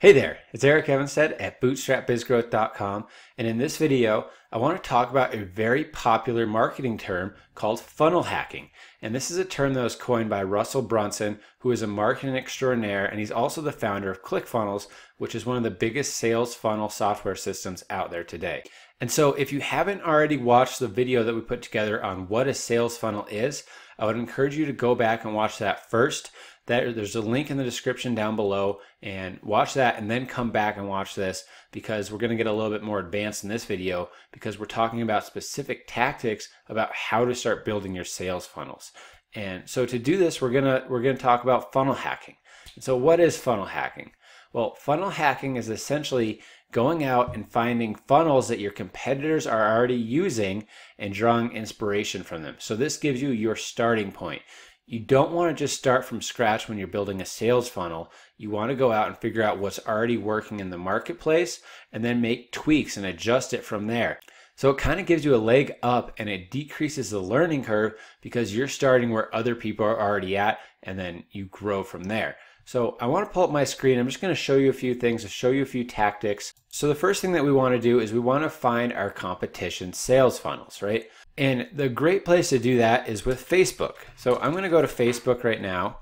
Hey there, it's Eric Evenstad at bootstrapbizgrowth.com, and in this video I want to talk about a very popular marketing term called funnel hacking. And this is a term that was coined by Russel Brunson, who is a marketing extraordinaire, and he's also the founder of ClickFunnels, which is one of the biggest sales funnel software systems out there today. And so if you haven't already watched the video that we put together on what a sales funnel is, I would encourage you to go back and watch that first. There's a link in the description down below, and watch that and then come back and watch this, because we're going to get a little bit more advanced in this video, because we're talking about specific tactics about how to start building your sales funnels. And so to do this, we're going to talk about funnel hacking. And so what is funnel hacking? Well, funnel hacking is essentially going out and finding funnels that your competitors are already using and drawing inspiration from them. So this gives you your starting point. You don't want to just start from scratch when you're building a sales funnel. You want to go out and figure out what's already working in the marketplace and then make tweaks and adjust it from there. So it kind of gives you a leg up, and it decreases the learning curve because you're starting where other people are already at, and then you grow from there. So I want to pull up my screen. I'm just going to show you a few things, to show you a few tactics. So the first thing that we want to do is we want to find our competition sales funnels, right? And the great place to do that is with Facebook. So I'm going to go to Facebook right now,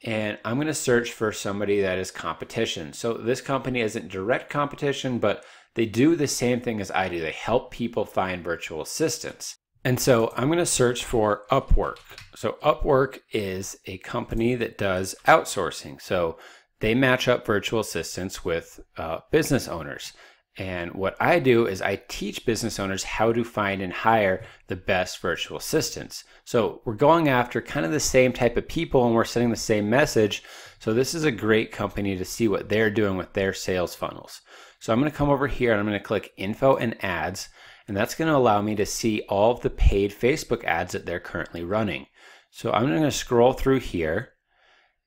and I'm going to search for somebody that is competition. So this company isn't direct competition, but they do the same thing as I do. They help people find virtual assistants. And so I'm going to search for Upwork. So Upwork is a company that does outsourcing. So they match up virtual assistants with business owners. And what I do is I teach business owners how to find and hire the best virtual assistants. So we're going after kind of the same type of people, and we're sending the same message. So this is a great company to see what they're doing with their sales funnels. So I'm going to come over here and I'm going to click Info and Ads, and that's going to allow me to see all of the paid Facebook ads that they're currently running. So I'm going to scroll through here,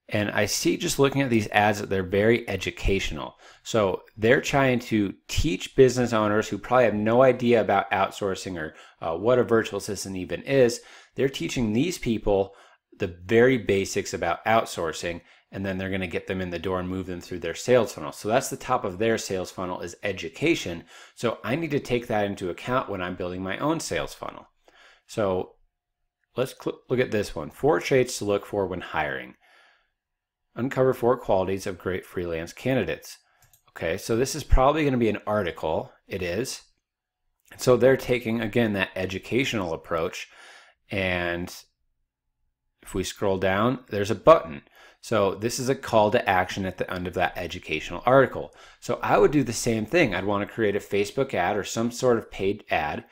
and I see, just looking at these ads, that they're very educational. So they're trying to teach business owners who probably have no idea about outsourcing or what a virtual assistant even is. They're teaching these people the very basics about outsourcing, and then they're going to get them in the door and move them through their sales funnel. So that's the top of their sales funnel, is education. So I need to take that into account when I'm building my own sales funnel. So let's look at this one. 4 traits to look for when hiring. Uncover 4 qualities of great freelance candidates. Okay, so this is probably going to be an article. It is. So they're taking, again, that educational approach. And if we scroll down, there's a button. So this is a call to action at the end of that educational article. So I would do the same thing. I'd want to create a Facebook ad or some sort of paid ad,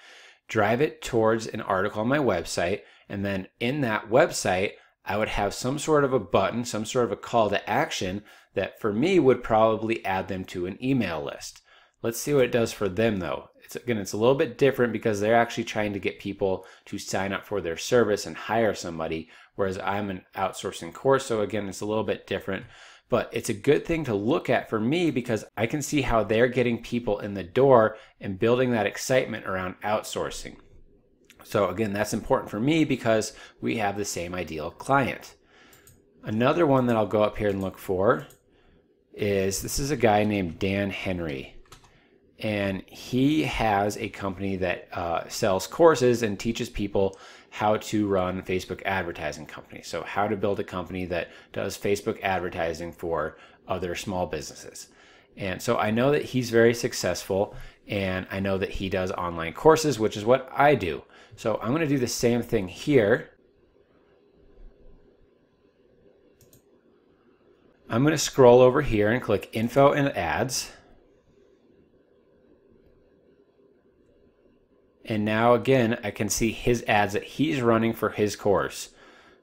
drive it towards an article on my website, and then in that website, I would have some sort of a button, some sort of a call to action that for me would probably add them to an email list. Let's see what it does for them though. It's a little bit different because they're actually trying to get people to sign up for their service and hire somebody, whereas I'm an outsourcing course. So again, it's a little bit different, but it's a good thing to look at for me because I can see how they're getting people in the door and building that excitement around outsourcing. So again, that's important for me because we have the same ideal client. Another one that I'll go up here and look for is, this is a guy named Dan Henry. And he has a company that sells courses and teaches people how to run Facebook advertising companies. So how to build a company that does Facebook advertising for other small businesses. And so I know that he's very successful, and I know that he does online courses, which is what I do. So I'm going to do the same thing here. I'm going to scroll over here and click Info and Ads. And now again, I can see his ads that he's running for his course.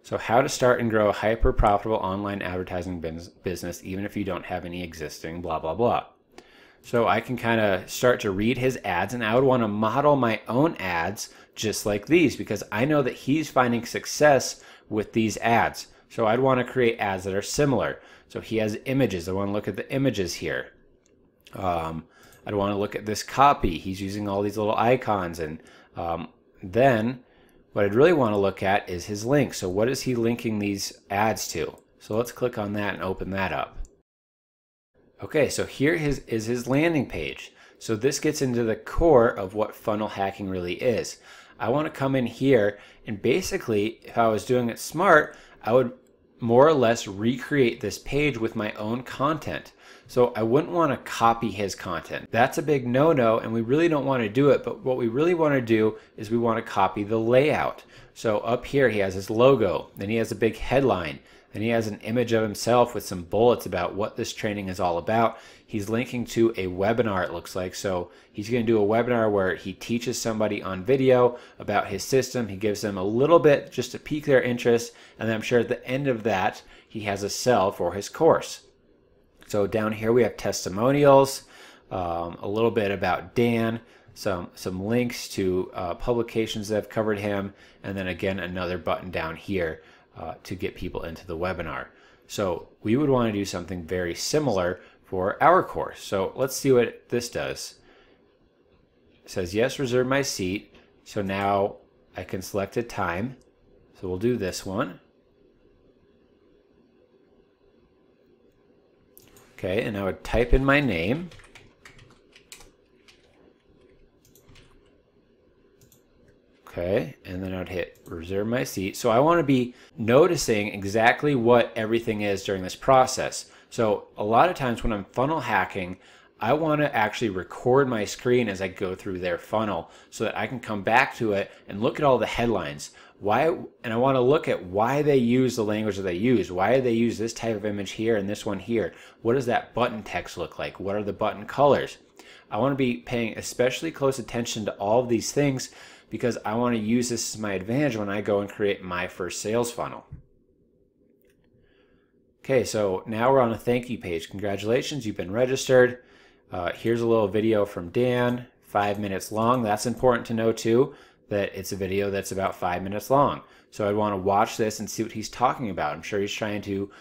So how to start and grow a hyper profitable online advertising business even if you don't have any existing blah, blah, blah. So I can kind of start to read his ads, and I would want to model my own ads just like these because I know that he's finding success with these ads. So I'd want to create ads that are similar. So he has images. I want to look at the images here. I'd want to look at this copy. He's using all these little icons, and then what I'd really want to look at is his link. So what is he linking these ads to? So let's click on that and open that up. Okay, so here is his landing page. So this gets into the core of what funnel hacking really is. I want to come in here and basically, if I was doing it smart, I would more or less recreate this page with my own content. So I wouldn't want to copy his content. That's a big no-no, and we really don't want to do it, but what we really want to do is we want to copy the layout. So up here he has his logo, then he has a big headline, then he has an image of himself with some bullets about what this training is all about. He's linking to a webinar, it looks like. So he's going to do a webinar where he teaches somebody on video about his system. He gives them a little bit just to pique their interest, and then I'm sure at the end of that he has a sell for his course. So down here we have testimonials, a little bit about Dan, some links to publications that have covered him, and then again another button down here to get people into the webinar. So we would want to do something very similar for our course. So let's see what this does. It says, yes, reserve my seat. So now I can select a time. So we'll do this one. Okay, and I would type in my name. Okay, and then I'd hit reserve my seat. So I want to be noticing exactly what everything is during this process. So a lot of times when I'm funnel hacking, I want to actually record my screen as I go through their funnel so that I can come back to it and look at all the headlines. And I want to look at why they use the language that they use. Why do they use this type of image here and this one here? What does that button text look like? What are the button colors? I want to be paying especially close attention to all of these things because I want to use this as my advantage when I go and create my first sales funnel. Okay, so now we're on a thank you page. Congratulations, you've been registered. Here's a little video from Dan, 5 minutes long. That's important to know too, that it's a video that's about 5 minutes long. So I'd want to watch this and see what he's talking about. I'm sure he's trying to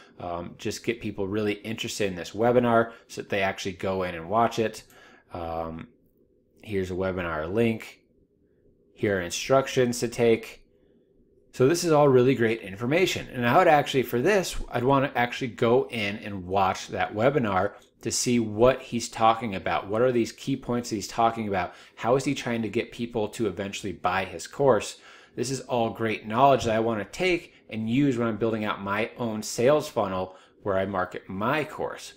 just get people really interested in this webinar so that they actually go in and watch it. Here's a webinar link. Here are instructions to take. So this is all really great information. And I would actually, for this, I'd want to actually go in and watch that webinar to see what he's talking about. What are these key points that he's talking about? How is he trying to get people to eventually buy his course? This is all great knowledge that I want to take and use when I'm building out my own sales funnel where I market my course.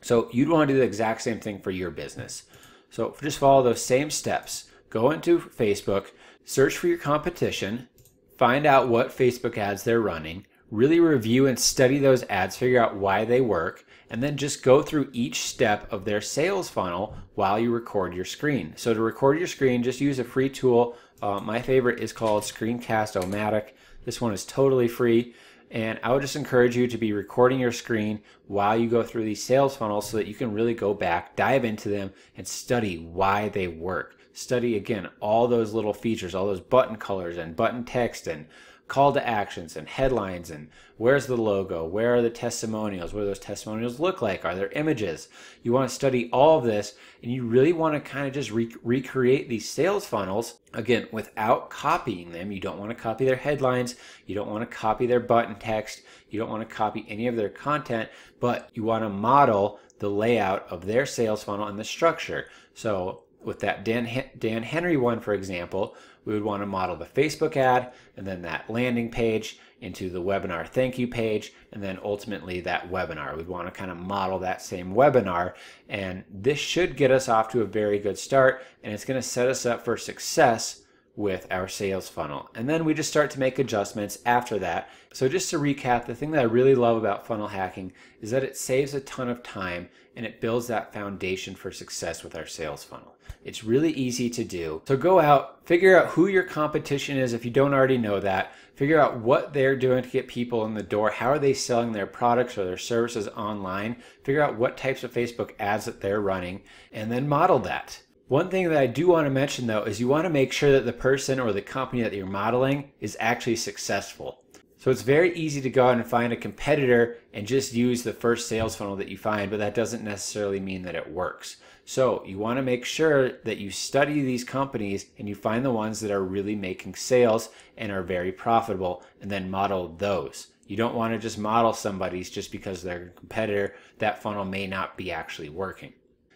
So you'd want to do the exact same thing for your business. So just follow those same steps. Go into Facebook, search for your competition, find out what Facebook ads they're running, really review and study those ads, figure out why they work, and then just go through each step of their sales funnel while you record your screen. So to record your screen, just use a free tool. My favorite is called Screencast-O-Matic. This one is totally free. And I would just encourage you to be recording your screen while you go through these sales funnels so that you can really go back, dive into them, and study why they work. Study, again, all those little features, all those button colors and button text and call to actions and headlines and where's the logo, where are the testimonials, what do those testimonials look like, are there images? You want to study all of this, and you really want to kind of just recreate these sales funnels, again, without copying them. You don't want to copy their headlines, you don't want to copy their button text, you don't want to copy any of their content, but you want to model the layout of their sales funnel and the structure. So with that Dan Henry one, for example, we would want to model the Facebook ad and then that landing page into the webinar thank you page, and then ultimately that webinar. We'd want to kind of model that same webinar, and this should get us off to a very good start, and it's going to set us up for success with our sales funnel. And then we just start to make adjustments after that. So just to recap, the thing that I really love about funnel hacking is that it saves a ton of time and it builds that foundation for success with our sales funnel. It's really easy to do. So go out, figure out who your competition is if you don't already know that. Figure out what they're doing to get people in the door. How are they selling their products or their services online? Figure out what types of Facebook ads that they're running, and then model that. One thing that I do want to mention though is you want to make sure that the person or the company that you're modeling is actually successful. So it's very easy to go out and find a competitor and just use the first sales funnel that you find, but that doesn't necessarily mean that it works. So you want to make sure that you study these companies and you find the ones that are really making sales and are very profitable, and then model those. You don't want to just model somebody's just because they're a competitor. That funnel may not be actually working.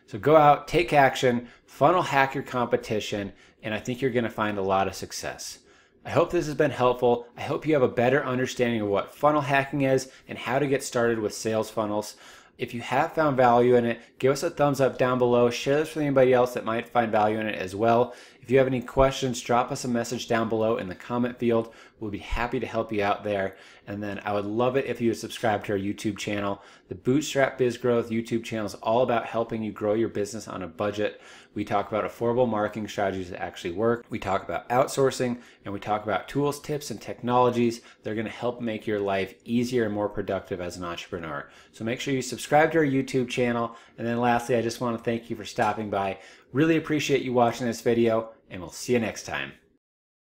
So go out, take action, funnel hack your competition, and I think you're going to find a lot of success. I hope this has been helpful. I hope you have a better understanding of what funnel hacking is and how to get started with sales funnels. If you have found value in it, give us a thumbs up down below. Share this with anybody else that might find value in it as well. If you have any questions, drop us a message down below in the comment field. We'll be happy to help you out there. And then I would love it if you would subscribe to our YouTube channel. The Bootstrap Biz Growth YouTube channel is all about helping you grow your business on a budget. We talk about affordable marketing strategies that actually work. We talk about outsourcing, and we talk about tools, tips, and technologies that are going to help make your life easier and more productive as an entrepreneur. So make sure you subscribe to our YouTube channel. And then lastly, I just want to thank you for stopping by. Really appreciate you watching this video, and we'll see you next time.